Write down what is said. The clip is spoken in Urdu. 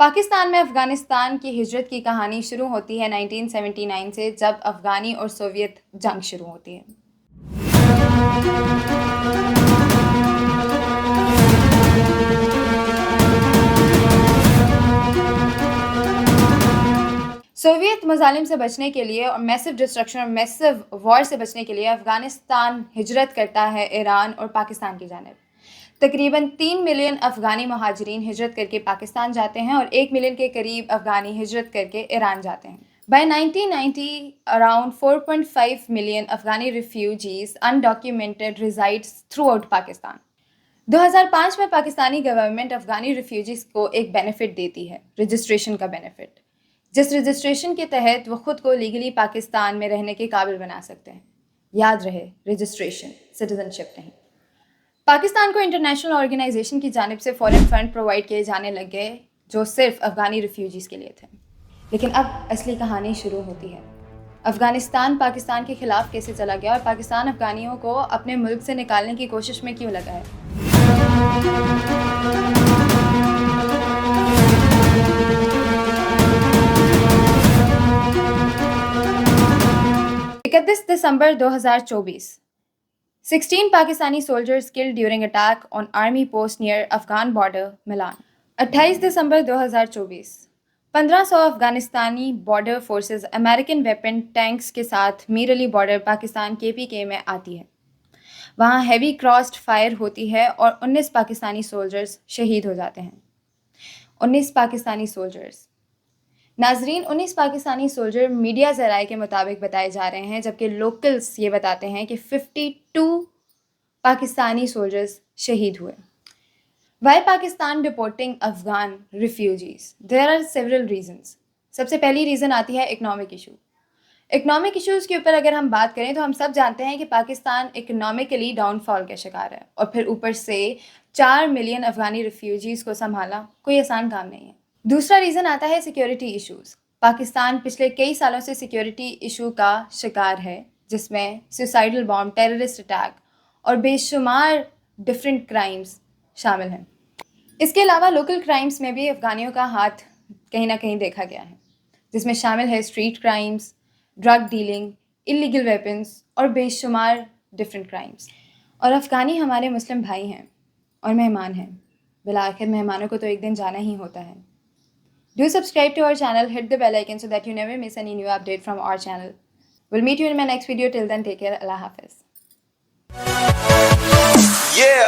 پاکستان میں افغانستان کی ہجرت کی کہانی شروع ہوتی ہے 1979 سے، جب افغانی اور سوویت جنگ شروع ہوتی ہے۔ سوویت مظالم سے بچنے کے لیے اور میسو ڈسٹرکشن اور میسو وار سے بچنے کے لیے افغانستان ہجرت کرتا ہے ایران اور پاکستان کی جانب۔ تقریباً 3 ملین افغانی مہاجرین ہجرت کر کے پاکستان جاتے ہیں اور 1 ملین کے قریب افغانی ہجرت کر کے ایران جاتے ہیں۔ By 1990, around 4.5 million Afghani refugees undocumented resides throughout Pakistan. 2005 میں پاکستانی گورنمنٹ افغانی ریفیوجیز کو ایک بینیفٹ دیتی ہے، رجسٹریشن کا بینیفٹ، جس رجسٹریشن کے تحت وہ خود کو لیگلی پاکستان میں رہنے کے قابل بنا سکتے ہیں۔ یاد رہے، رجسٹریشن، سٹیزن شپ نہیں۔ پاکستان کو انٹرنیشنل آرگنائزیشن کی جانب سے فورن فنڈ پرووائڈ کیے جانے لگ گئے جو صرف افغانی ریفیوجیز کے لیے تھے۔ لیکن اب اصلی کہانی شروع ہوتی ہے۔ افغانستان پاکستان کے خلاف کیسے چلا گیا اور پاکستان افغانیوں کو اپنے ملک سے نکالنے کی کوشش میں کیوں لگا ہے؟ 31 دسمبر 2024 16 Pakistani soldiers killed during attack on army post near Afghan border, Milan. 28 دسمبر 2024 1500 افغانستانی border forces American weapon tanks کے ساتھ میر علی بارڈر پاکستان KPK میں آتی ہے۔ وہاں ہیوی کراسڈ فائر ہوتی ہے اور 19 پاکستانی سولجرز شہید ہو جاتے ہیں۔ 19 پاکستانی سولجرز۔ ناظرین، 19 پاکستانی سولجر میڈیا ذرائع کے مطابق بتائے جا رہے ہیں، جبکہ لوکلز یہ بتاتے ہیں کہ 52 پاکستانی سولجرز شہید ہوئے۔ Why Pakistan deporting Afghan refugees? There are several reasons. سب سے پہلی ریزن آتی ہے اکنامک ایشو۔ اکنامک ایشوز کے اوپر اگر ہم بات کریں تو ہم سب جانتے ہیں کہ پاکستان اکنامکلی ڈاؤن فال کا شکار ہے، اور پھر اوپر سے 4 ملین افغانی ریفیوجیز کو سنبھالنا کوئی آسان کام نہیں ہے۔ دوسرا ریزن آتا ہے سیکیورٹی ایشوز۔ پاکستان پچھلے کئی سالوں سے سیکیورٹی ایشو کا شکار ہے، جس میں سوسائڈل بامب، ٹیررسٹ اٹیک اور بے شمار ڈفرینٹ کرائمز شامل ہیں۔ اس کے علاوہ لوکل کرائمز میں بھی افغانیوں کا ہاتھ کہیں نہ کہیں دیکھا گیا ہے، جس میں شامل ہے street crimes, drug dealing, illegal weapons اور بے شمار ڈفرینٹ کرائمز۔ اور افغانی ہمارے مسلم بھائی ہیں اور مہمان ہیں، بالآخر مہمانوں کو تو ایک دن جانا ہی ہوتا ہے۔ Do subscribe to our channel, hit the bell icon so that you never miss any new update from our channel. We'll meet you in my next video. Till then, take care. Allah Hafiz. Yeah.